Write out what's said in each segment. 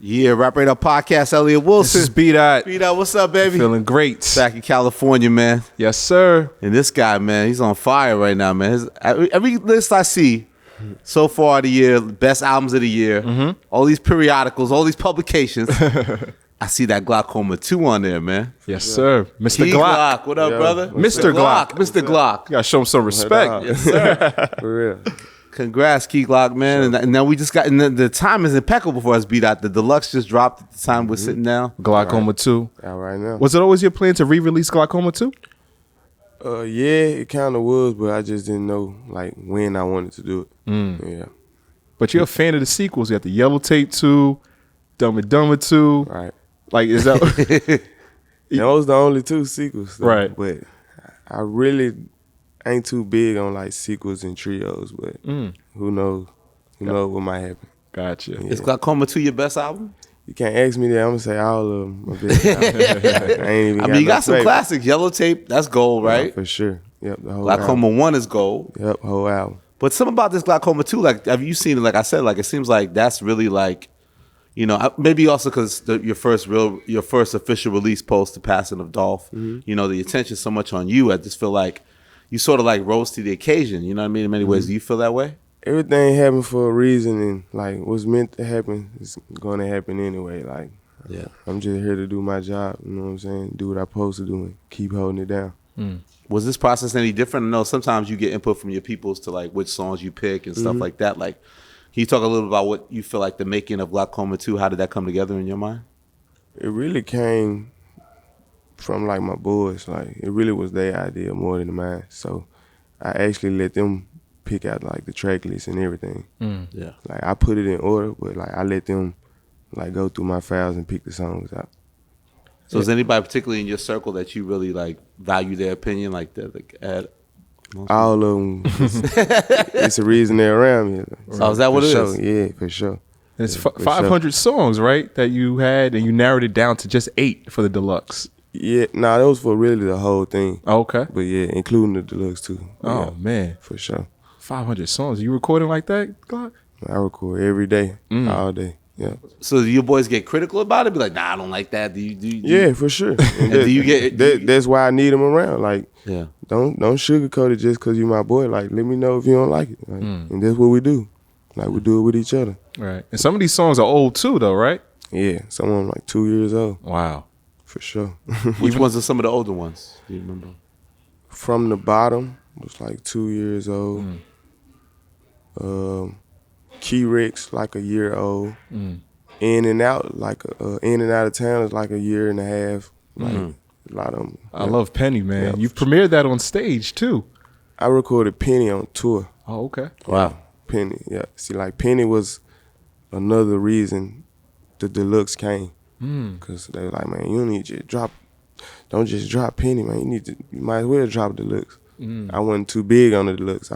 Yeah, Rap Radar Podcast, Elliot Wilson. This is B-Dot. B-Dot, what's up, baby? Feeling great. Back in California, man. Yes, sir. And this guy, man, he's on fire right now, man. Every list I see so far of the year, best albums of the year, all these periodicals, all these publications, I see that Glaucoma 2 on there, man. Yes, sir. Mr. Glock. What up, brother? Mr. Glock. Mr. Glock. You gotta show him some respect. Yes, sir. For real. Congrats, keyglock, man. And now we just got, and the time is impeccable for us, B-Dot. The deluxe just dropped at the time we're sitting down. Glaucoma 2. All right now. Was it always your plan to re-release Glaucoma 2? Yeah, it kind of was, but I just didn't know like when I wanted to do it. Yeah. But you're a fan of the sequels. You got the Yellow Tape 2, Dumb and Dumber 2. Right. Like, is that... Those the only two sequels. Though. Right. But I really ain't too big on like sequels and trios, but who knows? Who knows what might happen. Gotcha. Yeah. Is Glaucoma 2 your best album? You can't ask me that. I'm gonna say all of them. I ain't even. I mean, you got some favorite. classics. Yellow Tape, that's gold, right? Yeah, for sure. Yep. The whole Glaucoma album. 1 is gold. Yep. Whole album. But something about this Glaucoma 2, like, have you seen it? Like I said, like, it seems like that's really like, you know, maybe also because your first official release post, the passing of Dolph, you know, the attention so much on you. I just feel like you sort of like rose to the occasion. You know what I mean? In many ways, do you feel that way? Everything happened for a reason, and like what's meant to happen is going to happen anyway. Like, Yeah. I'm just here to do my job. You know what I'm saying? Do what I'm supposed to do and keep holding it down. Was this process any different? I know sometimes you get input from your peoples to like which songs you pick and stuff like that. Like, can you talk a little about what you feel like the making of Glaucoma 2? How did that come together in your mind? It really came from like my boys. Like, it really was their idea more than mine. So I actually let them pick out like the track list and everything. Yeah. Like, I put it in order, but like I let them like go through my files and pick the songs out. So is anybody particularly in your circle that you really like value their opinion, like that? Like, All of them. It's a reason they're around me. So is that what it is? Yeah, for sure. It's for 500 songs, right? That you had, and you narrowed it down to just 8 for the deluxe. Yeah, nah, that was for really the whole thing. Oh, okay. But yeah, including the deluxe too. Oh, Yeah, man. for sure. 500 songs. You recording like that, Glock? I record every day, all day. Yeah. So do your boys get critical about it? Be like, nah, I don't like that. Do you? Yeah, for sure. And do you get- that's why I need them around. Like, Yeah. don't sugarcoat it just because you my boy. Like, let me know if you don't like it. Like, and that's what we do. Like, we do it with each other. Right. And some of these songs are old too, though, right? Yeah, some of them like 2 years old, Wow. for sure. Which ones are some of the older ones? Do you remember? From the Bottom was like 2 years old. Key Rex like a year old. In and Out like In and Out of Town is like a year and a half. Like a lot of them. I love Penny, man. Yeah. You've premiered that on stage too. I recorded Penny on tour. Oh, okay. Wow. Penny, yeah. See, like Penny was another reason the deluxe came. Cause they were like, man, you don't need to don't just drop Penny, man. You might as well drop deluxe. I wasn't too big on the deluxe.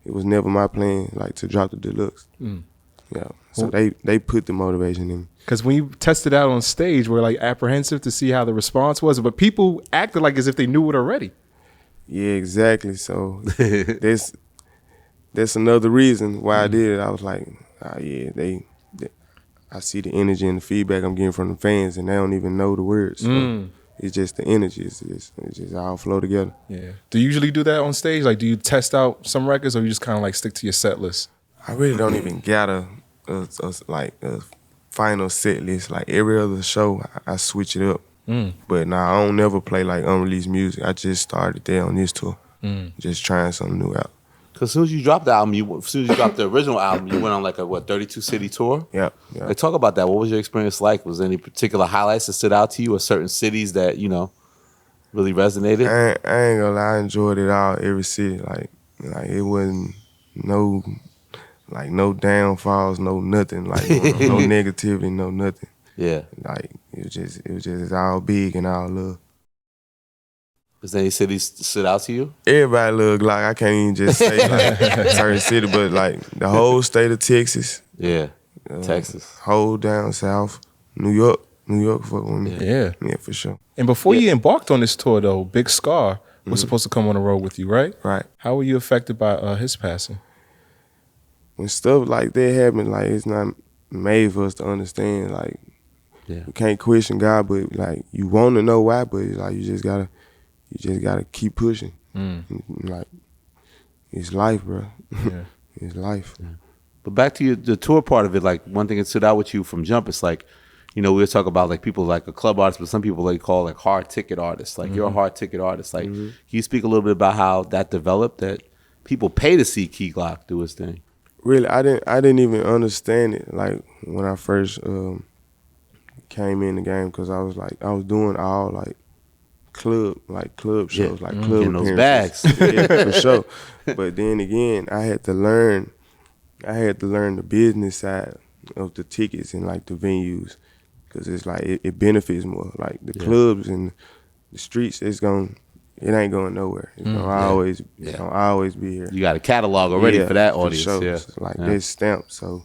It was never my plan like to drop the deluxe. Yeah. So they put the motivation in me. Because when you tested out on stage, we're like apprehensive to see how the response was, but people acted like as if they knew it already. Yeah, exactly. So that's another reason why I did it. I was like, yeah, I see the energy and the feedback I'm getting from the fans, and they don't even know the words. So it's just the energy. It's just all flow together. Yeah. Do you usually do that on stage? Like, do you test out some records, or you just kind of like stick to your set list? I really don't even got a final set list. Like every other show, I switch it up. But I don't never play like unreleased music. I just started there on this tour, just trying something new out. Because as soon as you dropped the album, as soon as you dropped the original album, you went on like a 32 city tour. Yeah. Like, talk about that. What was your experience like? Was there any particular highlights that stood out to you, or certain cities that really resonated? I ain't gonna lie, I enjoyed it all. Every city, like it wasn't no downfalls, no nothing, like no negativity, no nothing. Yeah. Like it was just all big and all love. Was there any cities that stood out to you? Everybody love Glock. I can't even just say like certain city, but like the whole state of Texas. Yeah. Texas. Whole down south. New York fuck with me. Yeah. Yeah, for sure. And before you embarked on this tour, though, Big Scar was supposed to come on the road with you, right? Right. How were you affected by his passing? When stuff like that happen, like it's not made for us to understand. Like, Yeah. you can't question God, but like you want to know why, but like you just gotta keep pushing. Like, it's life, bro. Yeah. It's life. Yeah. But back to the tour part of it, like one thing that stood out with you from jump, it's like, you know, we were talking about like people like a club artist, but some people like call like hard ticket artists. Like you're a hard ticket artist. Like, can you speak a little bit about how that developed? That people pay to see Key Glock do his thing. Really, I didn't even understand it. Like when I first came in the game, because I was doing all like club shows, like club Getting those appearances. bags. Yeah, for sure. But then again, I had to learn the business side of the tickets and like the venues, because it's like it benefits more. Like the clubs and the streets, it ain't going nowhere. It's gonna always be here. You got a catalog already for that audience. Sure. Yeah. It's like this stamp. So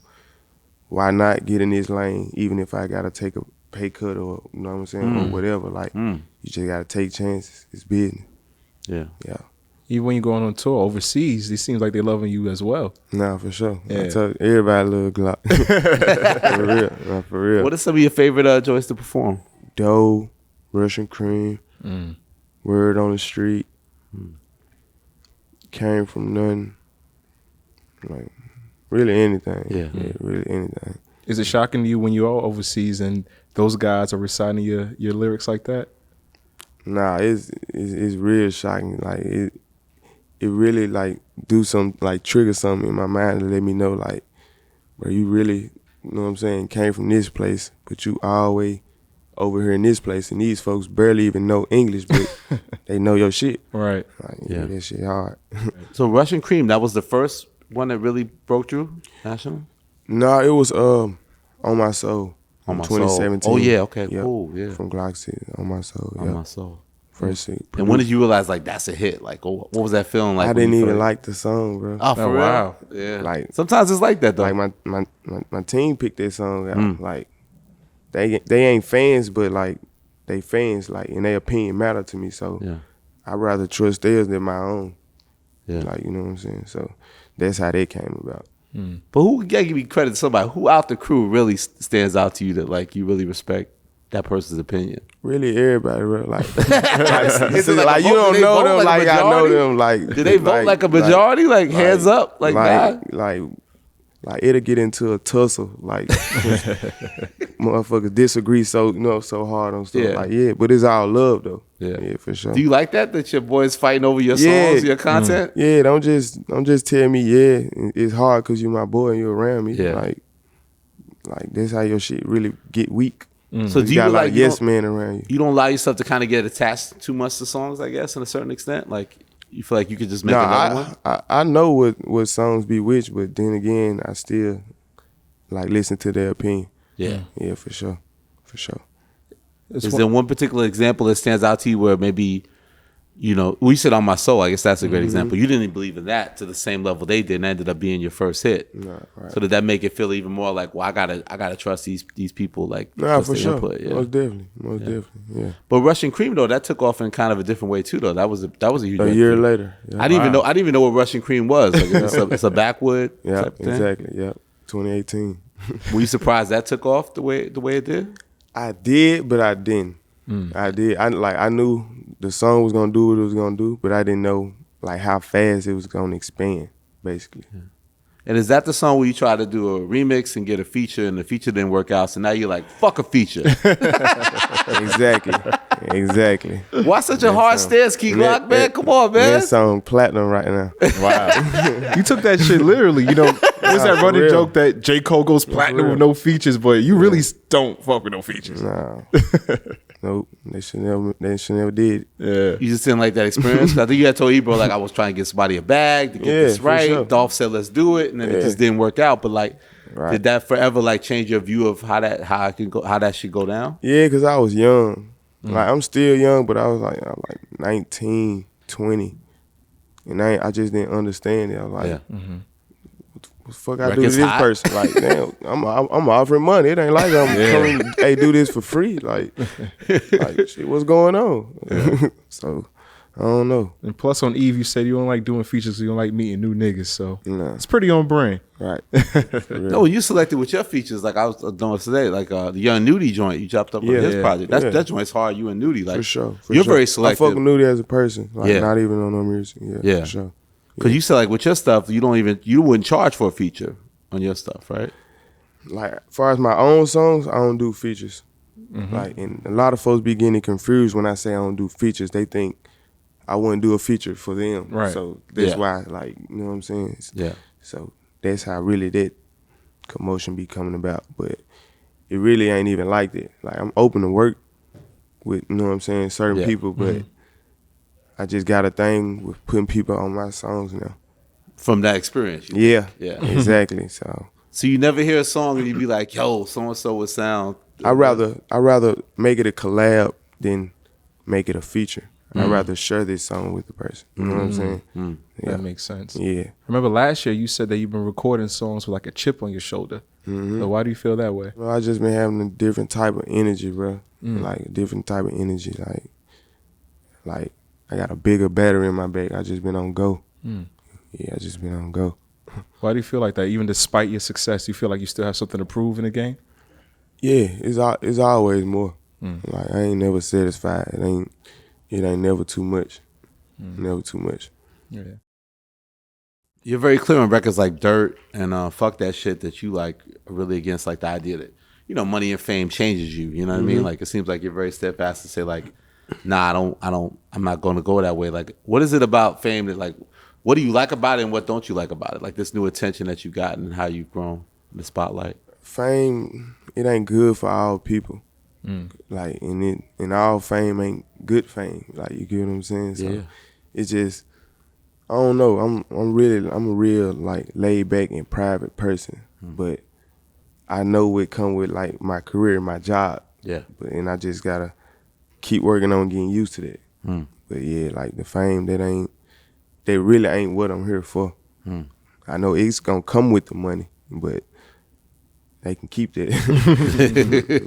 why not get in this lane, even if I gotta take a pay cut or, you know what I'm saying, or whatever. Like, you just gotta take chances. It's business. Yeah. Yeah. Even when you're going on tour overseas, it seems like they're loving you as well. Nah, for sure. Yeah. I tell you, everybody love Glock. For real. Nah, for real. What are some of your favorite joints to perform? Dough, Russian Cream, Word on the Street, Came From Nothing. Like, really anything. Yeah. Really anything. Is it shocking to you when you're all overseas and those guys are reciting your lyrics like that? Nah, it's real shocking. Like it really like do some, like trigger something in my mind to let me know, like, bro, you really, you know what I'm saying, came from this place, but you always over here in this place, and these folks barely even know English, but they know your shit. Right. Like, yeah, that shit hard. So Russian Cream, that was the first one that really broke through national? No, it was On My Soul. On My 2017. Soul. Oh yeah, okay, Yep. cool, yeah. From Glock City, On My Soul. On Yep. My Soul. First thing. And when did you realize like that's a hit? Like, what was that feeling like? I when didn't you even first- like the song, bro. Oh, for Oh, real? wow. Yeah. Like, sometimes it's like that though. like my team picked that song out. Like, they ain't fans, but like they fans, like, and their opinion matter to me. So yeah. I'd rather trust theirs than my own. Yeah. Like, you know what I'm saying? So that's how that came about. But who gotta give me credit to somebody who out the crew really stands out to you that like you really respect that person's opinion? Really, everybody, bro. Like, Is it like a you vote? don't Do they know vote them like a like I know majority? them. Like, Did they vote like a majority? Like hands up? Like nah? like it'll get into a tussle. Like, motherfuckers disagree so hard on stuff. Yeah. Like, but it's all love though. Yeah. For sure. Do you like that your boys fighting over your Yeah. songs, your content? Yeah, don't just tell me it's hard because you my boy and you around me. Yeah. Like that's how your shit really get weak. So You do you got a lot like of yes men around you. you don't allow yourself to kind of get attached too much to songs, I guess, in a certain extent? Like you feel like you could just make another one? I know what songs be which, but then again, I still like listen to their opinion. Yeah. Yeah, for sure. Is there one particular example that stands out to you where maybe, you know, we said On My Soul, I guess that's a great example. You didn't believe in that to the same level they did and ended up being your first hit. Nah, right. So did that make it feel even more like, well, I gotta trust these people, like Nah, trust for their sure. input, yeah. Most definitely. Yeah. But Russian Cream though, that took off in kind of a different way too though. That was a huge A hit year for you. later. Yeah. I didn't even know what Russian Cream was. Like it's a backwood Yeah, type of thing. exactly. Yeah. 2018. Were you surprised that took off the way it did? I did, but I didn't. I did. I knew the song was gonna do what it was gonna do, but I didn't know like how fast it was gonna expand, basically. And is that the song where you try to do a remix and get a feature and the feature didn't work out, so now you're like, fuck a feature. Exactly. Why such a hard stance, Key Glock, man? Come on, man. That song platinum right now. Wow. You took that shit literally. You know, there's that for running real. joke that J. Cole goes platinum with no features, but you really don't fuck with no features. Nah. Nope. They should never did. Yeah. You just didn't like that experience? I think you had told Ebro, like, I was trying to get somebody a bag to get Yeah, this for right. sure. Dolph said, let's do it. And then it Yeah. just didn't work out. But, like, Right. did that forever, like, change your view of how that should go down? Yeah, because I was young. Like, I'm still young, but I was like 19, 20. And I just didn't understand it. I was like, Yeah. what the fuck I do to Record's this hot. person? Like, damn, I'm offering money. It ain't like I'm coming, hey, do this for free. Like shit, what's going on? So I don't know. And plus on Eve, you said you don't like doing features, you don't like meeting new niggas. So Nah. it's pretty on brand. Right. No, you selected with your features, like I was doing today, like the Young Nudie joint you chopped up on his project. That joint's hard. You and Nudie, like For sure. You're very selective. I fuck with Nudie as a person, like not even on no music. Yeah, for sure. Because you said like with your stuff, you wouldn't charge for a feature on your stuff, right? Like as far as my own songs, I don't do features. Like, and a lot of folks be getting confused when I say I don't do features. They think I wouldn't do a feature for them. Right. So that's why, like, you know what I'm saying? Yeah. So that's how really that commotion be coming about. But it really ain't even like that. Like, I'm open to work with, you know what I'm saying, certain people, but I just got a thing with putting people on my songs now. From that experience. Yeah. Yeah. Exactly. So you never hear a song and you be like, yo, so-and-so would sound. I rather make it a collab than make it a feature. I'd rather share this song with the person. You know what I'm saying? Yeah. That makes sense. Yeah. I remember last year you said that you've been recording songs with like a chip on your shoulder. So why do you feel that way? Well, I just been having a different type of energy, bro. Like a different type of energy. Like I got a bigger battery in my back. I just been on go. Yeah, I just been on go. Why do you feel like that? Even despite your success, you feel like you still have something to prove in the game? Yeah, it's always more. Like I ain't never satisfied. It ain't never too much. Never too much. Yeah. You're very clear on records like Dirt and Fuck That Shit that you like are really against like the idea that, you know, money and fame changes you. You know what I mean? Like it seems like you're very steadfast to say like, nah, I'm not going to go that way. Like, what is it about fame that like, what do you like about it and what don't you like about it? Like this new attention that you got and how you've grown in the spotlight. Fame, it ain't good for all people. Like, and all fame ain't good fame. Like, you get what I'm saying? So it's just, I don't know. I'm a real like laid back and private person, but I know what come with like my career, my job. Yeah. And I just gotta keep working on getting used to that. But yeah, like the fame, that really ain't what I'm here for. I know it's gonna come with the money, but they can keep that.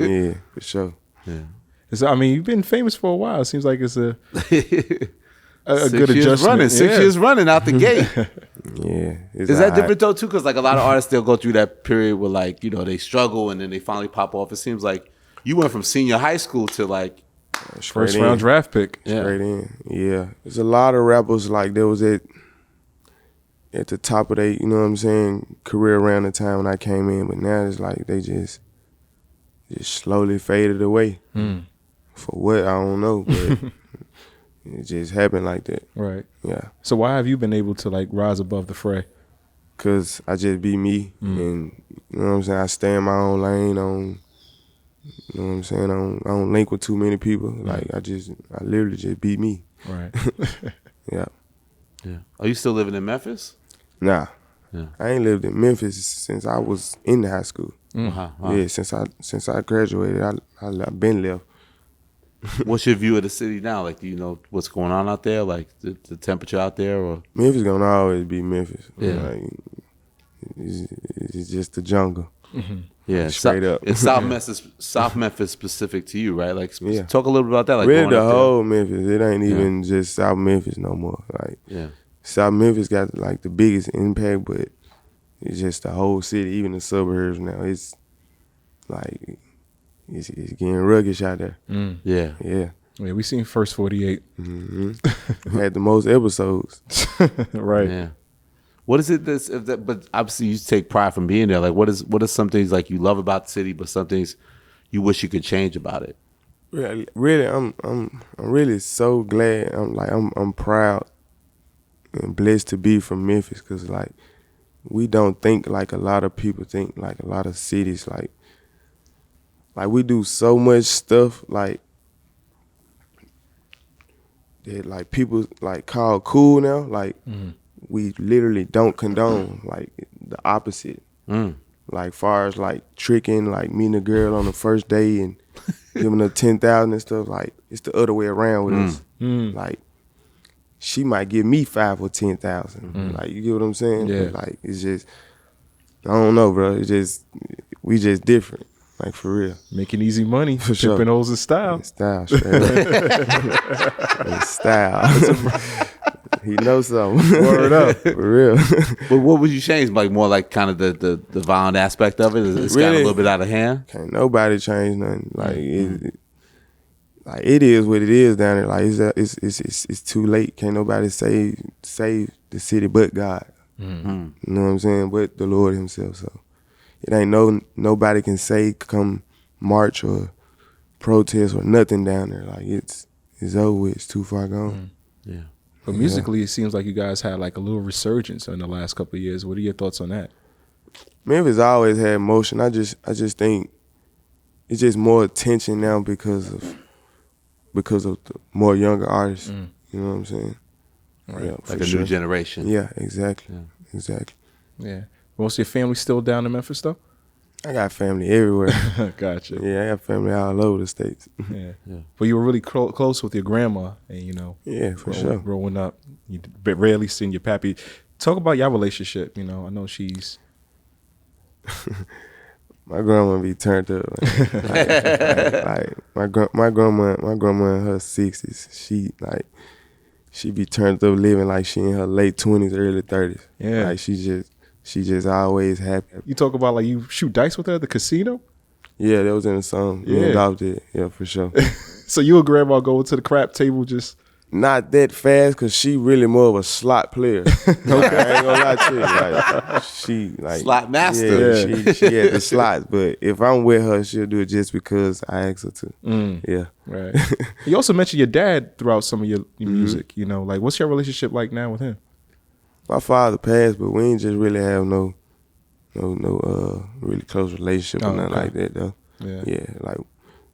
Yeah, for sure. Yeah. So, I mean, you've been famous for a while. It seems like it's a a good adjustment. 6 years running out the gate. Yeah. Is that different though too? Because like a lot of artists, they'll go through that period where like, you know, they struggle and then they finally pop off. It seems like you went from senior high school to like first round draft pick. Straight in. Yeah. There's a lot of rappers like there was at the top of their, you know what I'm saying, career around the time when I came in, but now it's like they just slowly faded away. For what, I don't know, but it just happened like that. Right. Yeah. So why have you been able to like rise above the fray? Cause I just be me, and you know what I'm saying, I stay in my own lane. You know what I'm saying, I don't link with too many people. Like I literally just be me. Right. Yeah. Yeah. Are you still living in Memphis? Nah. Yeah. I ain't lived in Memphis since I was in high school. Yeah, since I graduated, I've been left. What's your view of the city now? Like, do you know what's going on out there? Like the temperature out there, or Memphis gonna always be Memphis. Yeah. Like, it's just the jungle. yeah, Straight up. It's South Memphis specific to you, right? Like, Yeah. talk a little bit about that. Like, Really, going the up there. whole Memphis. It ain't even just South Memphis no more. Like, Yeah. South Memphis got like the biggest impact, but it's just the whole city, even the suburbs now. It's like it's getting ruggish out there. Yeah. Yeah. Yeah, we seen First 48. Had the most episodes. Right. Yeah. What is it but obviously you take pride from being there. Like what are some things like you love about the city, but some things you wish you could change about it? Really, I'm really so glad. I'm proud and blessed to be from Memphis, because like we don't think like a lot of people think, like a lot of cities, like we do so much stuff like that, like people like call cool now, like we literally don't condone, like the opposite. Like far as like tricking, like meeting a girl on the first day and giving her 10,000 and stuff, like it's the other way around with us. Like she might give me 5 or 10,000. Like, you get what I'm saying? Yeah. Like, it's just, I don't know, bro. It's just, we just different. Like for real. Making easy money. For sure. Pimping hoes in style. Style, straight up. In style. He knows something. Word up. For real. But what would you change? Like more like kind of the violent aspect of it? It's got a little bit out of hand? Can't nobody change nothing. Like it is what it is down there. Like it's too late. Can't nobody save the city but God. Mm-hmm. You know what I'm saying? But the Lord Himself. So it ain't nobody can say come march or protest or nothing down there. Like it's over with. It's too far gone. Yeah. But musically, it seems like you guys had like a little resurgence in the last couple of years. What are your thoughts on that? Memphis always had motion. I just think it's just more attention now because of the more younger artists. You know what I'm saying? Right. Yeah, Like a new generation. Yeah, exactly. Yeah. Exactly. Yeah. Most of your family still down in Memphis though? I got family everywhere. Gotcha. Yeah, I got family all over the states. Yeah. But you were really close with your grandma, and Yeah, for sure. Growing up, you rarely seen your pappy. Talk about your relationship. I know she's. My grandma be turned up. Like my grandma in her 60s. She be turned up, living like she in her late 20s, early 30s. Yeah. Like she just always happy. You talk about like you shoot dice with her at the casino? Yeah, that was in the song. Yeah. Young Dolph did. Yeah, for sure. So you and grandma go to the crap table just... Not that fast, cause she really more of a slot player. Okay. I ain't gonna lie to you. Like she like slot master. Yeah. She had the slots, but if I'm with her, she'll do it just because I ask her to. Yeah. Right. You also mentioned your dad throughout some of your music. Like what's your relationship like now with him? My father passed, but we ain't just really have no really close relationship or nothing like that though. Yeah. Like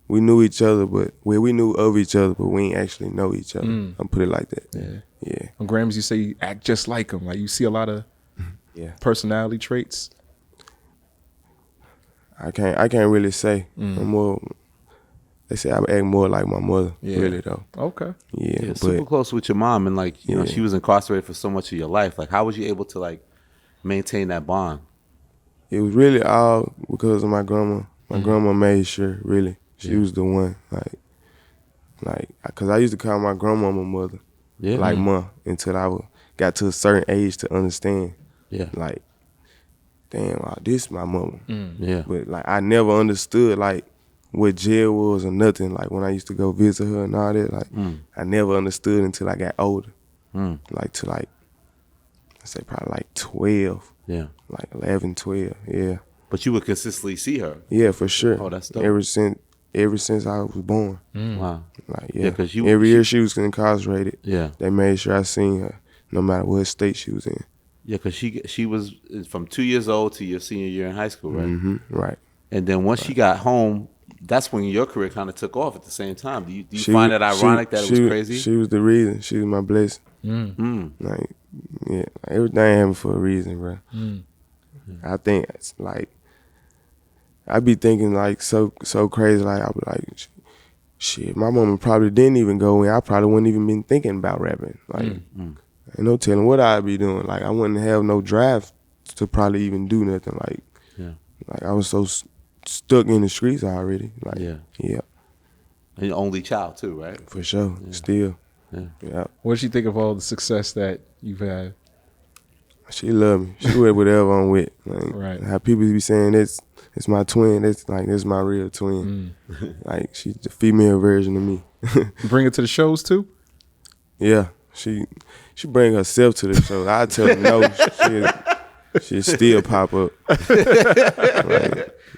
we knew each other, but we knew of each other, but we ain't actually know each other. I'll put it like that. Yeah. On Grams, you say you act just like him. Like you see a lot of personality traits. I can't really say. I'm more. They say I act more like my mother. Really though. Okay. Yeah. But super close with your mom, and like you know, she was incarcerated for so much of your life. Like, how was you able to like maintain that bond? It was really all because of my grandma. My grandma made sure, really. She was the one, cause I used to call my grandma my mother, like ma, until I got to a certain age to understand. Yeah. Like, damn, wow, this my mama. Yeah. But like, I never understood like what jail was or nothing. Like when I used to go visit her and all that, like I never understood until I got older. Like to like, I say probably like 12. Yeah. Like 11, 12. Yeah. But you would consistently see her. Yeah, for sure. Oh, that's dope. Ever since I was born. Wow. Like, because every year she was incarcerated. Yeah. They made sure I seen her, no matter what state she was in. Yeah, because she was from 2 years old to your senior year in high school, right? Right. And then once she got home, that's when your career kind of took off at the same time. Do you find it ironic that it was crazy? She was the reason. She was my blessing. Like, yeah, everything happened for a reason, bro. I think it's like, I be thinking like so crazy. Like I be like, shit, my mama probably didn't even go in. I probably wouldn't even been thinking about rapping. Like, ain't no telling what I'd be doing. Like I wouldn't have no drive to probably even do nothing. Like, like I was so stuck in the streets already. Like, yeah. And your only child too, right? For sure, still. Yeah. What does she think of all the success that you've had? She love me. She with whatever I'm with. Like, right. How people be saying it's my twin. That's my real twin. Like she's the female version of me. You bring her to the shows too? Yeah. She bring herself to the show. I tell her no. She'll still pop up. Like,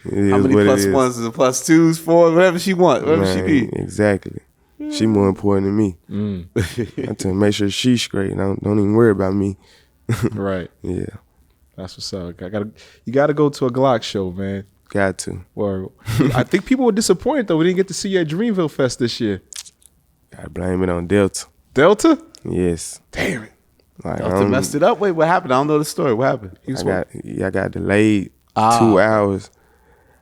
how many plus ones and plus twos, fours, whatever she want, whatever she need. Exactly. She more important than me. I tell her make sure she's straight. Don't even worry about me. Right. Yeah. That's what's up. You gotta go to a Glock show, man. Got to. Or I think people were disappointed though. We didn't get to see you at Dreamville Fest this year. Gotta blame it on Delta. Delta? Yes. Damn it. Like, Delta messed it up. Wait, what happened? I don't know the story. What happened? I got delayed 2 hours.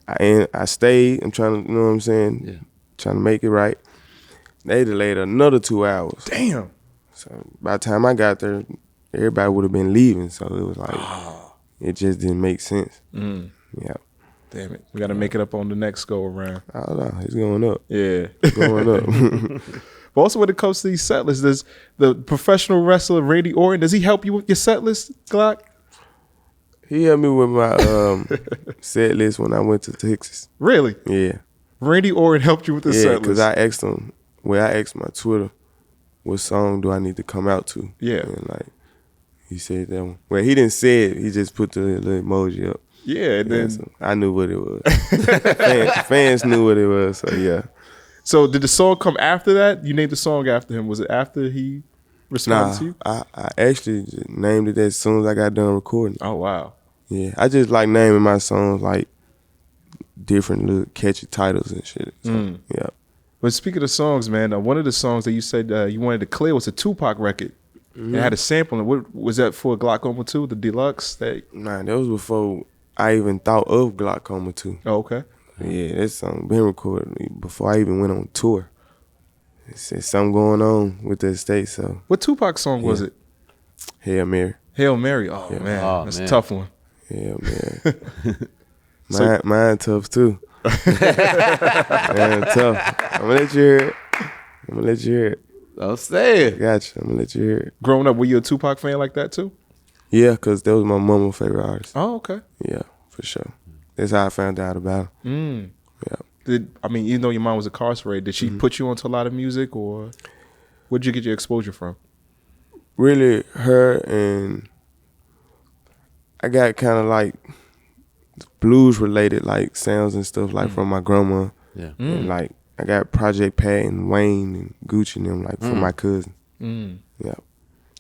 I stayed. I'm trying to, you know what I'm saying? Yeah. Trying to make it right. They delayed another 2 hours. Damn. So by the time I got there, everybody would have been leaving. So it was like, it just didn't make sense. Yeah. Damn it. We got to make it up on the next go around. I don't know. It's going up. Yeah. Going up. But also when it comes to these set lists, does the professional wrestler Randyorton, does he help you with your set list, Glock? He helped me with my set list when I went to Texas. Really? Yeah. Randyorton helped you with the Yeah, set because list? I asked him, I asked my Twitter, what song do I need to come out to? Yeah. And like, he said that one. Well, he didn't say it. He just put the little emoji up. Yeah, and then So I knew what it was. fans knew what it was, so yeah. so did the song come after that? You named the song after him. Was it after he responded Nah, to you? I actually just named it as soon as I got done recording. Oh wow. Yeah, I just like naming my songs like different little catchy titles and shit. So, yeah. But speaking of songs, man, one of the songs that you said you wanted to clear was a Tupac record. It had a sample. And what was that for? Glaucoma 2, the deluxe? Nah, that was before I even thought of Glaucoma 2. Oh, okay. Yeah, that song been recorded before I even went on tour. It said something going on with the estate, so What Tupac song was it? Hail Mary. Hail Mary. Oh Yeah. man, Oh, that's man. a tough one. Yeah, man. So- mine tough too. Man, tough. I'm gonna let you hear it. Don't say it. Gotcha. I'm gonna let you hear it. Growing up, were you a Tupac fan like that too? Yeah, cause that was my mama's favorite artist. Oh, okay. Yeah, for sure. That's how I found out about him. Yeah. Even though your mom was incarcerated, did she put you onto a lot of music, or where'd you get your exposure from? Really, her and I got kind of like blues related like sounds and stuff like from my grandma. Yeah. And like I got Project Pat and Wayne and Gucci and them like from my cousin. Yeah.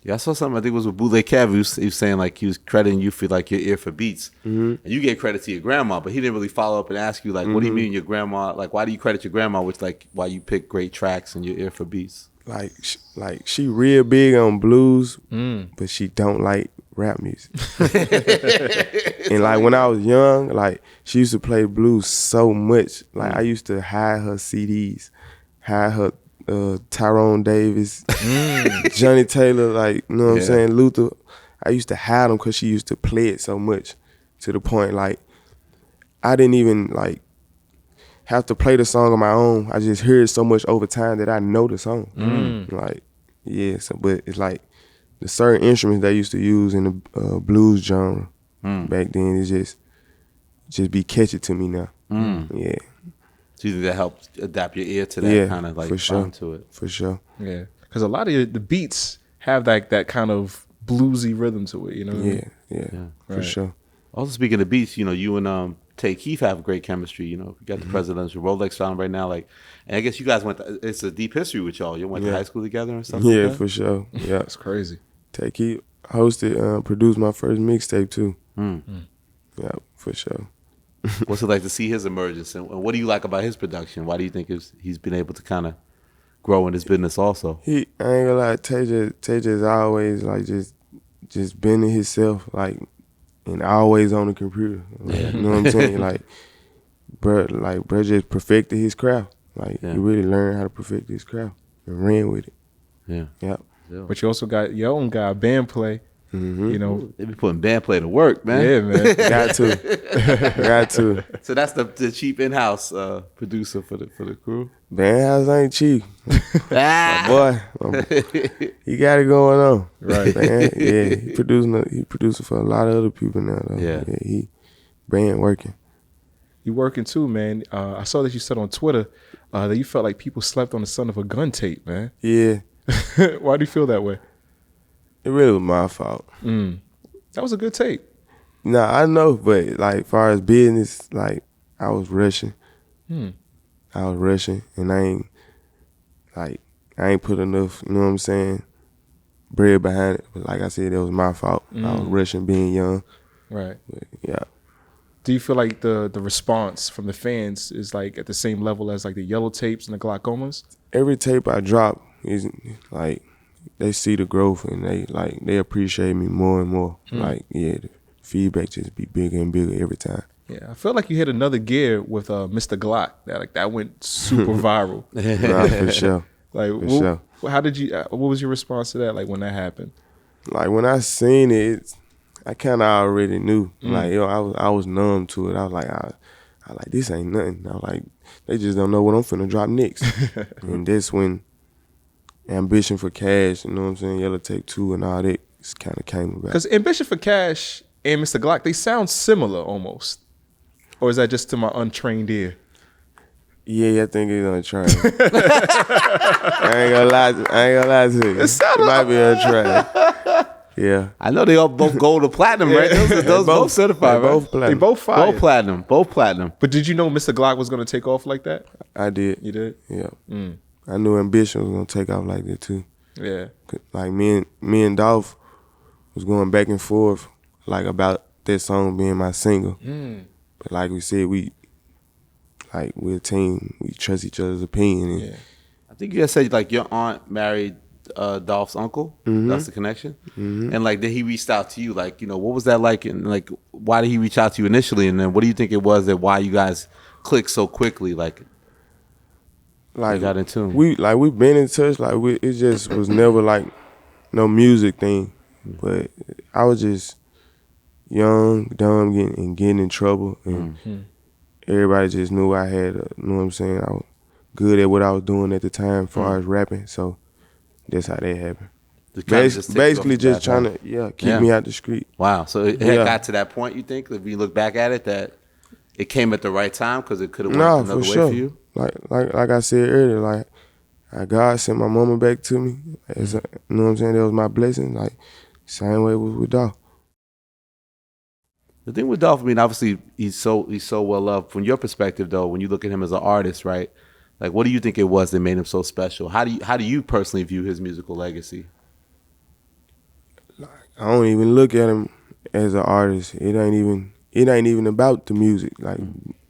Yeah, I saw something. I think it was with Bootleg Kev. He was saying like he was crediting you for like your ear for beats, and you gave credit to your grandma, but he didn't really follow up and ask you like, what do you mean your grandma? Like, why do you credit your grandma with like why you pick great tracks and your ear for beats? Like she real big on blues, but she don't like rap music. And like when I was young, like she used to play blues so much. Like I used to hide her CDs, hide her Tyrone Davis, Johnny Taylor, like you know what I'm saying, Luther. I used to hide them because she used to play it so much to the point like I didn't even like have to play the song on my own. I just hear it so much over time that I know the song. Like yeah, so but it's like the certain instruments they used to use in the blues genre back then is just be catchy to me now. Yeah. So you think that helped adapt your ear to that kind of like for sure. sound to it? For sure. Yeah, because a lot of the beats have like that kind of bluesy rhythm to it. You know? What I mean? Yeah, for Right. sure. Also speaking of beats, you know, you and Tay Keith have great chemistry. You know, you got the presidential Rolex on right now. Like, and I guess you guys it's a deep history with y'all. You went to high school together and stuff. Yeah, like that? for sure. Yeah. That's crazy. Take Keith hosted, produced my first mixtape too. Yeah, for sure. What's it like to see his emergence, and what do you like about his production? Why do you think he's been able to kind of grow in his business also? I ain't gonna lie, Tay just always like just been in himself, like, and always on the computer. Like, you know what I'm saying? Like, bro just perfected his craft. Like, he really learned how to perfect his craft and ran with it. Yeah. Yep. But you also got your own guy, band play. You know, They be putting band play to work, man. yeah, man. Got to. So that's the cheap in-house producer for the crew. Band house ain't cheap. Ah! Boy, he got it going on. Right. Man, yeah, he producing for a lot of other people now. Though. Yeah. He band working. You working too, man. I saw that you said on Twitter that you felt like people slept on the Son of a Gun tape, man. Yeah, Why do you feel that way? it really was my fault. That was a good tape. Nah, I know, but like, far as business, like, I was rushing. I was rushing, and I ain't put enough, you know what I'm saying, bread behind it. But like I said, it was my fault. I was rushing, being young. Right. But yeah. Do you feel like the response from the fans is like at the same level as like the yellow tapes and the glaucomas? Every tape I drop is like, they see the growth and they appreciate me more and more. Like, yeah, the feedback just be bigger and bigger every time. Yeah, I feel like you hit another gear with Mr. Glock. That went super viral. Nah, for sure. Like, For sure. how did you? What was your response to that? Like when that happened? Like, when I seen it, I kind of already knew. Like, yo, I was numb to it. I was like, I like, this ain't nothing. I like, they just don't know what I'm finna drop next. And that's when Ambition for Cash, you know what I'm saying, Yellow Tape 2 and all that kind of came about. Because Ambition for Cash and Mr. Glock, they sound similar almost. Or is that just to my untrained ear? Yeah, I think it's on track. I ain't gonna lie to you. It might be on track. Yeah. I know they all both gold or platinum, right? Those both certified, right? Both platinum. They both fire. Both platinum. But did you know Mr. Glock was going to take off like that? I did. You did? Yeah. I knew Ambition was gonna take off like that too. Yeah. Like me and Dolph was going back and forth like about that song being my single. But like we said, we're a team. We trust each other's opinion. And I think you guys said like your aunt married Dolph's uncle. That's the connection. And like then he reached out to you. Like, you know, what was that like? And like, why did he reach out to you initially? And then what do you think it was that why you guys clicked so quickly? Like got in tune. We've been in touch. It just was never like no music thing. But I was just young, dumb, getting in trouble, and everybody just knew I had. You know what I'm saying? I was good at what I was doing at the time, as far as rapping. So that's how that happened. Basically, just trying to keep me out the street. Wow. So it had got to that point. You think, if you look back at it, that it came at the right time because it could have went another way for you. Like I said earlier, like God sent my mama back to me. You know what I'm saying? That was my blessing. Like same way with Dolph. The thing with Dolph, I mean, obviously he's so well loved. From your perspective, though, when you look at him as an artist, right? Like, what do you think it was that made him so special? How do you personally view his musical legacy? I don't even look at him as an artist. It ain't even about the music. Like,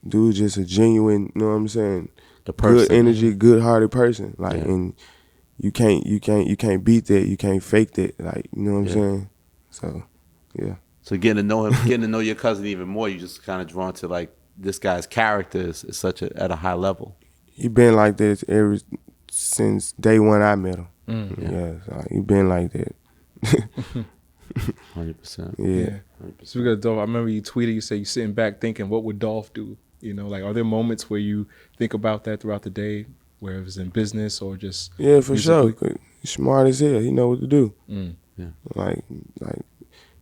dude's just a genuine, you know what I'm saying? The person. Good energy, good-hearted person. Like, and you can't beat that. You can't fake that. Like, you know what I'm saying? So, yeah. So getting to know him, getting to know your cousin even more, you just kind of drawn to like this guy's character is such at a high level. He been like this ever since day one I met him. So he been like that. 100%. Yeah. 100%. Speaking of Dolph, I remember you tweeted, you said you sitting back thinking, what would Dolph do? You know, like, are there moments where you think about that throughout the day, where it was in business or just for sure. He's smart as hell. He know what to do. Like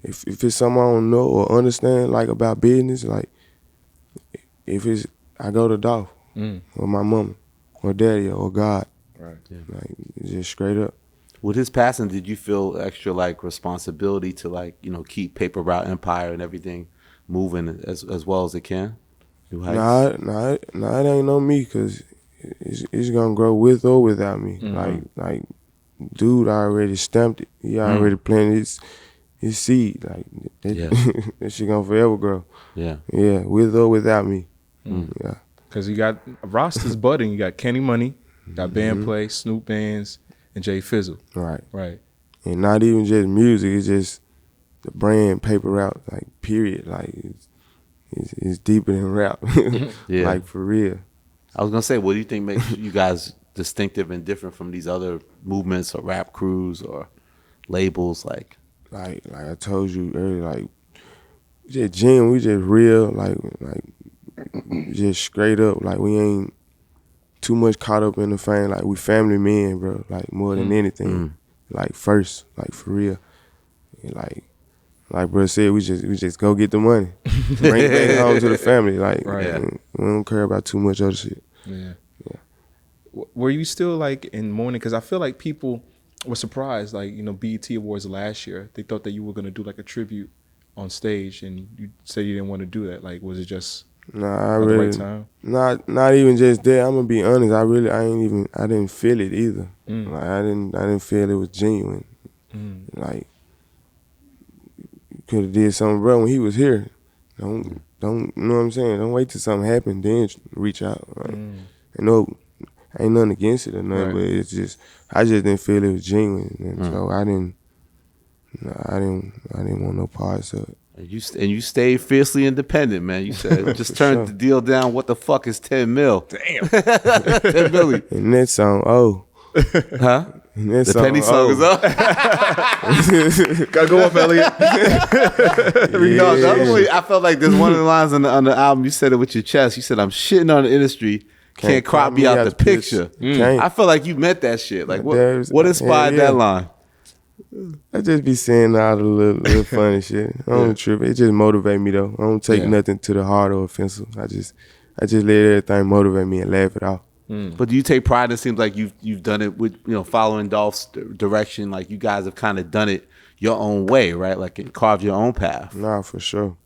if it's something I don't know or understand, like, about business, like, I go to Dolph or my mama or daddy or God. Right. Yeah. Like, just straight up. With his passing, did you feel extra like responsibility to like, you know, keep Paper Route Empire and everything moving as well as it can? Nah, it ain't on me because it's gonna grow with or without me. Like, dude already stamped it. He already planted his seed. Like, that shit gonna forever grow. Yeah, with or without me. Yeah. Because you got rosters budding. You got Kenny Money, you got Band Play, Snoop Bands, and Jay Fizzle. Right. And not even just music. It's just the brand Paper Route. Like, period. Like, it's deeper than rap. Like, for real. I was gonna say, what do you think makes you guys distinctive and different from these other movements or rap crews or labels? Like I told you earlier, like, we just genuine, we just real, like just straight up. Like, we ain't too much caught up in the fame. Like, we family men, bro. Like, more than anything. Like, first, like, for real. And like bro said, we just go get the money, bring it back home to the family. Like, we don't care about too much other shit. Yeah. Were you still like in mourning? Because I feel like people were surprised. Like, you know, BET Awards last year, they thought that you were gonna do like a tribute on stage, and you said you didn't want to do that. Like, was it just the right time? Not even just that. I'm gonna be honest. I didn't feel it either. Like, I didn't feel it was genuine. Like, could have did something, bro, when he was here. Don't you know what I'm saying? Don't wait till something happen, then reach out. Right? Ain't nothing against it or nothing, but it's just, I just didn't feel it was genuine, and so I didn't want no parts of it. And you stayed fiercely independent, man. You said just turned the deal down. What the fuck is 10 mil? Damn. 10 million. And that song, huh? That The Penny song is up. Gotta go off, Elliot. No, the other way, I felt like there's one of the lines on the album. You said it with your chest. You said, "I'm shitting on the industry. Can't crop me out the picture." I felt like you meant that shit. Like what inspired that line? I just be saying all the little funny shit. I don't trip. It just motivate me though. I don't take nothing to the heart or offensive. I just let everything motivate me and laugh it off. But do you take pride? It seems like you've done it with following Dolph's direction. Like you guys have kind of done it your own way, right? Like and carved your own path. Nah, for sure.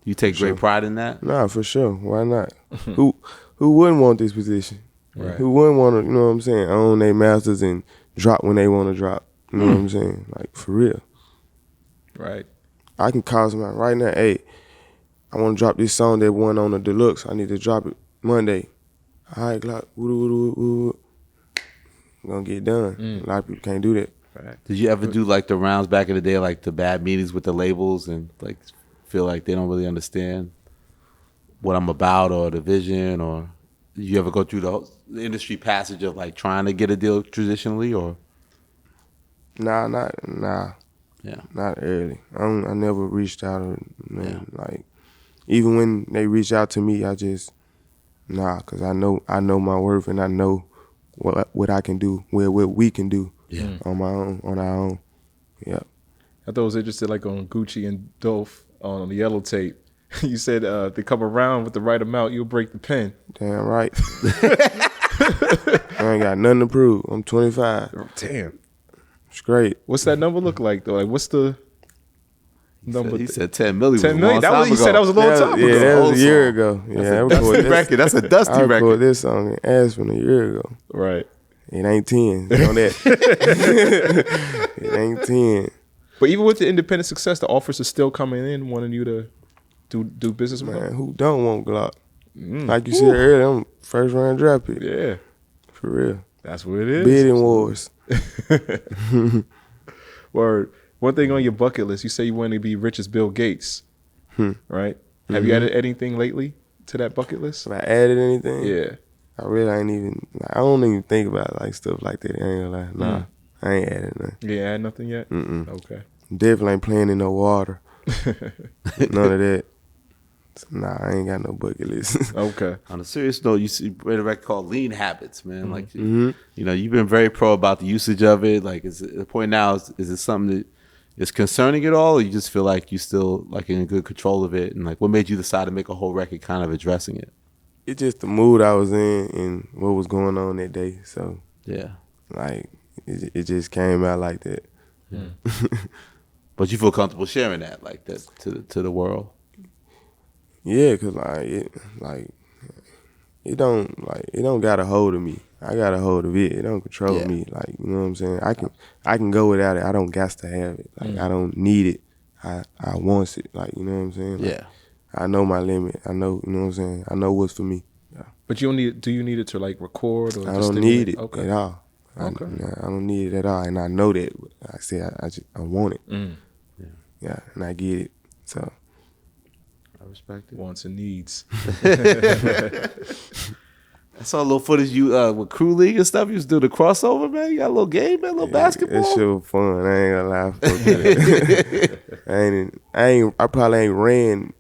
You take great pride in that. Nah, for sure. Why not? Who wouldn't want this position? Right. Who wouldn't want to? You know what I'm saying? Own their masters and drop when they want to drop. You know what I'm saying? Like for real. Right. I can call somebody right now. Hey, I want to drop this song that won on the deluxe. I need to drop it Monday. All right, Glock. Gonna get done. A lot of people can't do that. Right. Did you ever do like the rounds back in the day, like the bad meetings with the labels, and like feel like they don't really understand what I'm about or the vision, or did you ever go through the industry passage of like trying to get a deal traditionally, or? Nah. Yeah. Not early. I never reached out. Like even when they reach out to me, I just cause I know my worth and I know what I can do, what we can do on our own. Yeah. I thought it was interesting, like on Gucci and Dolph on the yellow tape. You said they come around with the right amount, you'll break the pen. Damn right. I ain't got nothing to prove. I'm 25. Damn. It's great. What's that number look like though? Like what's the number? He said 10 million. 10 million. He said that was a long time ago. Yeah, that was a year song. ago. Yeah, That's a dusty record. That's a dusty I record. recorded this song in Aspen a year ago. Right. It ain't 10. On that. It ain't 10. But even with the independent success, the offers are still coming in wanting you to do business with Man, them. who don't want Glock? Like you said earlier, I'm first round draft pick. Yeah. For real. That's what it is. Bidding wars. Word. One thing on your bucket list, you say you want to be rich as Bill Gates, right? Have you added anything lately to that bucket list? Have I added anything? Yeah. I really ain't even, I don't even think about like stuff like that. I ain't gonna lie. Nah, I ain't added nothing. Yeah, add nothing yet? Okay. Definitely ain't playing in no water. None of that. Nah, I ain't got no bucket list. Okay. On a serious note, you read a record called Lean Habits, man. Like, you've been very pro about the usage of it. Like, is it, the point now is it something that is concerning at all, or you just feel like you still like in good control of it? And like, what made you decide to make a whole record kind of addressing it? It's just the mood I was in and what was going on that day. So Yeah. like, it just came out like that. But you feel comfortable sharing that, like that, to the world? Yeah, cause it don't got a hold of me. I got a hold of it. It don't control me. Like, you know what I'm saying? I can go without it. I don't got to have it. Like I don't need it. I want it. Like, you know what I'm saying? Like, I know my limit. I know, you know what I'm saying? I know what's for me. Yeah. But you don't need. Do you need it to like record or? I don't need it at all. I don't need it at all, and I know that. I say I want it. Yeah, and I get it. So I respect it. Wants and needs. I saw a little footage you with Crew League and stuff. You used to do the crossover, man. You got a little game, man, a little basketball. That shit was fun. I ain't gonna lie. I probably ain't ran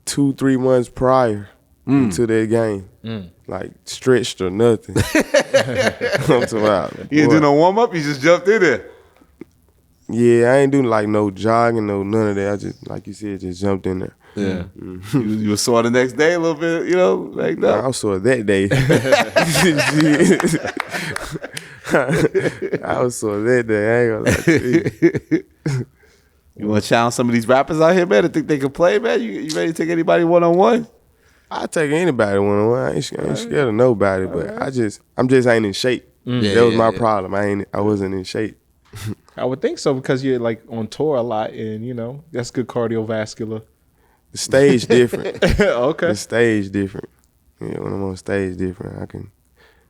2-3 months prior to that game. Like stretched or nothing. I'm talking about. You didn't do no warm up. You just jumped in there. Yeah, I ain't doing like no jogging, none of that. I just, like you said, just jumped in there. Yeah. You were sore the next day a little bit, like that. I was sore that day. I was sore that day. I ain't gonna lie to you. You want to challenge some of these rappers out here, man, that think they can play, man? You ready to take anybody one-on-one? I take anybody one-on-one. I ain't scared of nobody, but I'm just ain't in shape. That was my problem. I wasn't in shape. I would think so because you're like on tour a lot, and that's good cardiovascular. The stage different. Okay. The stage different. Yeah, when I'm on stage different,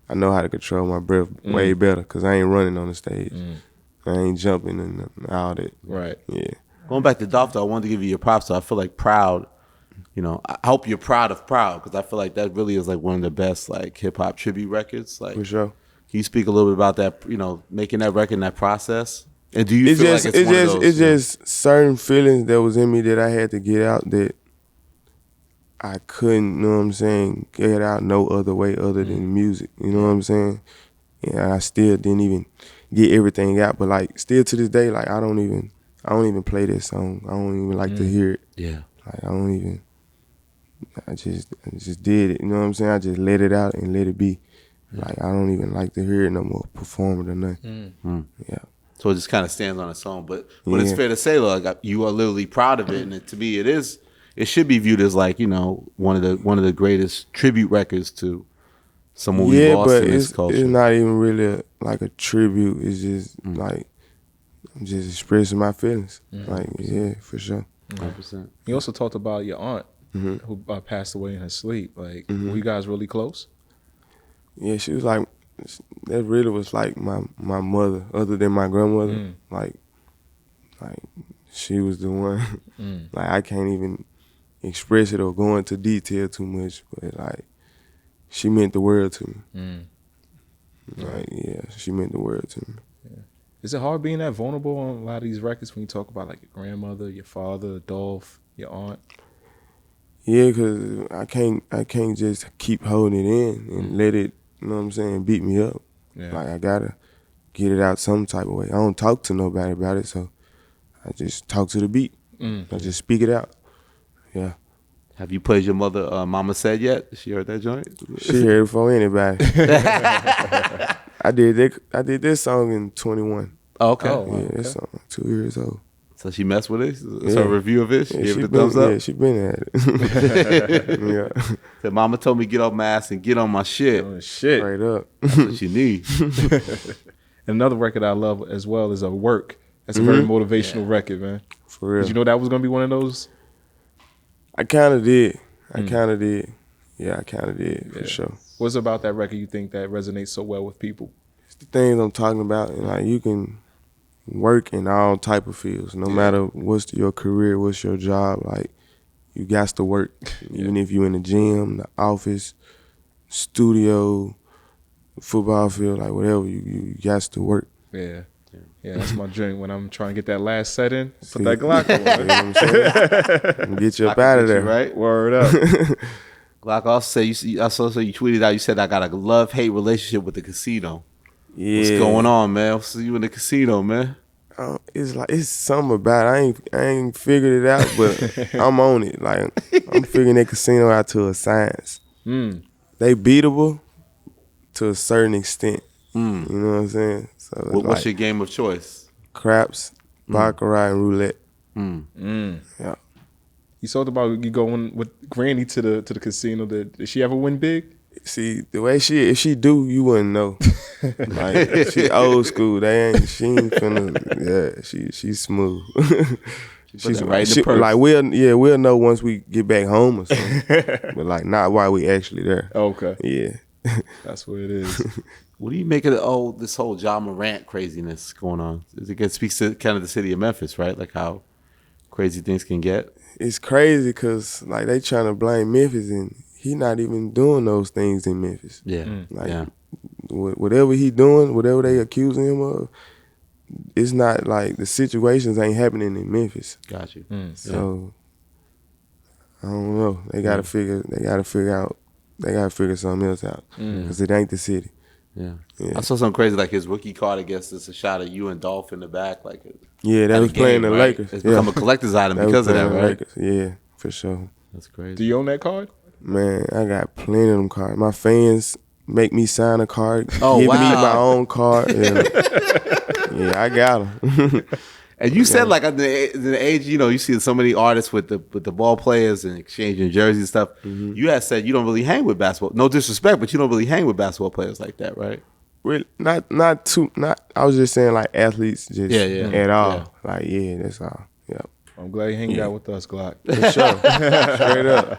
I know how to control my breath way better because I ain't running on the stage. I ain't jumping and all that. Right. Yeah. Going back to Dolph, though, I wanted to give you your props. So I feel like Proud, I hope you're proud of Proud because I feel like that really is like one of the best like hip hop tribute records. Like, For sure. Can you speak a little bit about that? You know, making that record, that process. And do you It's feel just like it's one of those? it's just certain feelings that was in me that I had to get out that I couldn't, you know what I'm saying, get out no other way other than music. You know what I'm saying? And I still didn't even get everything out. But like still to this day, like I don't even play this song. I don't even like to hear it. Yeah. Like I just did it. You know what I'm saying? I just let it out and let it be. Like I don't even like to hear it no more, perform it or nothing. Yeah. So it just kind of stands on its own. But it's fair to say, like, you are literally proud of it, and to me, it should be viewed as like, you know, one of the greatest tribute records to someone we lost but in this culture. it's not even really like a tribute. It's just like I'm just expressing my feelings. Like yeah, for sure. 100%. You also talked about your aunt who passed away in her sleep. Like, were you guys really close? Yeah, she was like, that really was like my mother, other than my grandmother. Like she was the one. Like I can't even express it or go into detail too much, but like she meant the world to me. Like yeah, she meant the world to me. Yeah. Is it hard being that vulnerable on a lot of these records when you talk about like your grandmother, your father, Dolph, your aunt? Yeah, cause I can't just keep holding it in and let it, you know what I'm saying, beat me up. Yeah. Like I gotta get it out some type of way. I don't talk to nobody about it, so I just talk to the beat. I just speak it out. Yeah. Have you played your Mama Said yet? She heard that joint? She heard it before anybody. I did this song in 21. Oh, okay. Oh, wow. Yeah, this song 2 years old. So she messed with it? So Yeah. her review of it? She Yeah, gave it a been, thumbs up? Yeah, she been at it. Yeah. Said, Mama told me get off my ass and get on my shit. Oh, shit. Straight up. That's what you need. And another record I love as well is Work. That's a very motivational record, man. For real. Did you know that was going to be one of those? I kind of did. Yeah, I kind of did, for sure. What's about that record you think that resonates so well with people? It's the things I'm talking about, and like you can work in all type of fields, no matter what's your career, what's your job. Like you got to work, even if you in the gym, the office, studio, football field, like whatever. You got to work. Yeah. Yeah, that's my drink when I'm trying to get that last set in. Put See? that Glock on. You know what I'm saying? Get you up out of there. Right? Word up. Glock also said, I saw you tweeted out, you said, I got a love-hate relationship with the casino. Yeah. What's going on, man? What's you in the casino, man? It's like it's something about it. I ain't figured it out, but I'm on it. Like I'm figuring that casino out to a science. They beatable to a certain extent. You know what I'm saying? So What's like your game of choice? craps, baccarat, and roulette. Yeah. You talked about you going with Granny to the casino. Did she ever win big? See the way if she do, you wouldn't know. Like she old school. She ain't finna. Yeah, she's smooth. She's right in the purse. Like we'll know once we get back home or something. But like not while we actually there. Okay. Yeah. That's what it is. What do you make of this whole jamorant craziness going on? It speaks to kind of the city of Memphis, right? Like how crazy things can get. It's crazy because like they trying to blame Memphis and he not even doing those things in Memphis. Yeah. Like whatever he doing, whatever they accusing him of, it's not like the situations ain't happening in Memphis. Got you. So I don't know. They gotta figure something else out because it ain't the city. Yeah. I saw something crazy like his rookie card against us, a shot of Young Dolph in the back. Like yeah, that was playing the right? Lakers. It's become a collector's item because of that, right? Lakers. Yeah, for sure. That's crazy. Do you own that card? Man, I got plenty of them cards. My fans make me sign a card. Oh, give wow. me my own card. Yeah, I got them. And you said like at the age, you know, you see so many artists with the ball players and exchanging jerseys and stuff. You had said you don't really hang with basketball. No disrespect, but you don't really hang with basketball players like that, right? Really, not too. I was just saying like athletes, just at all. Yeah. Like that's all. Yeah, I'm glad you hanging out with us, Glock. for sure.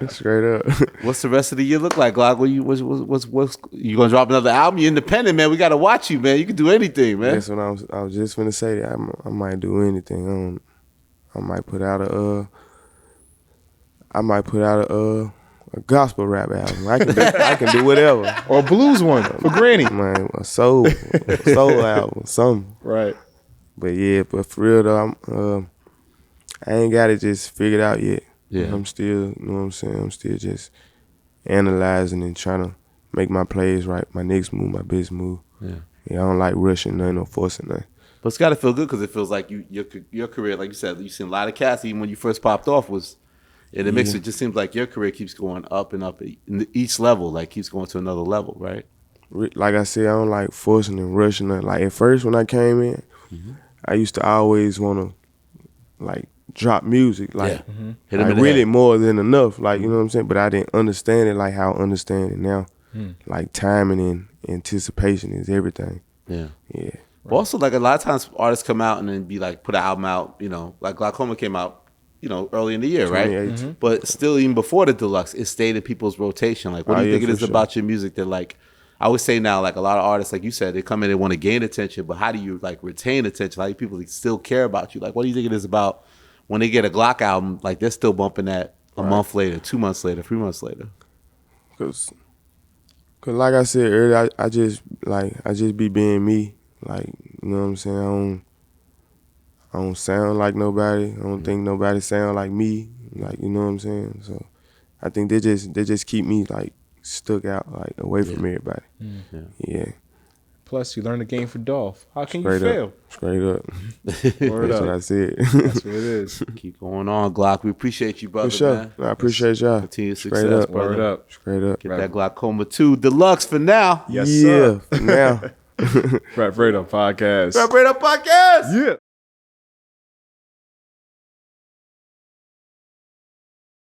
Straight up. What's the rest of the year look like, Glock? What's you gonna drop another album? You're independent, man. We gotta watch you, man. You can do anything, man. That's what I was just gonna say. I might do anything. I might put out a a gospel rap album. I can do whatever. Or a blues one for Granny. Man, a soul album, something. Right. But yeah, but for real though, I ain't got it just figured out yet. Yeah. I'm still, you know what I'm saying? I'm still just analyzing and trying to make my plays right, my next move, my best move. Yeah. Yeah, I don't like rushing nothing or forcing nothing. But it's got to feel good because it feels like your career, like you said, you've seen a lot of cats. Even when you first popped off, was in the mix. It just seems like your career keeps going up and up. Each level, like, keeps going to another level, right? Like I said, I don't like forcing and rushing nothing. Like at first when I came in, I used to always want to like drop music, like, Hit 'em like in the really head. more than enough. Like, you know what I'm saying? But I didn't understand it like how I understand it now. Like timing and anticipation is everything. Yeah. Yeah. But also, like, a lot of times artists come out and then be like, put an album out, you know, like Glaucoma came out, you know, early in the year, right? 2018. But still, even before the deluxe, it stayed in people's rotation. Like, what do you think it for is sure. about your music that, like, I would say now, like, a lot of artists, like you said, they come in and want to gain attention, but how do you, like, retain attention? How do people still care about you? Like, what do you think it is about when they get a Glock album, like, they're still bumping that a month later, 2 months later, 3 months later? Cause like I said earlier, I just be being me. Like, you know what I'm saying? I don't sound like nobody. I don't think nobody sound like me. Like, you know what I'm saying? So I think they just keep me like stuck out, like away from everybody. Yeah. Plus, you learn the game for Dolph. How can Straight you fail? up. Straight up. Word That's up. what I said. That's what it is. Keep going on, Glock. We appreciate you, brother, For sure. man. I appreciate y'all. Continued Straight success, up. brother. Word up. Straight up. Get that Glaucoma 2 Deluxe for now. Yes, yeah. sir. For now. Rap Radar Podcast. Rap Radar Podcast. Yeah.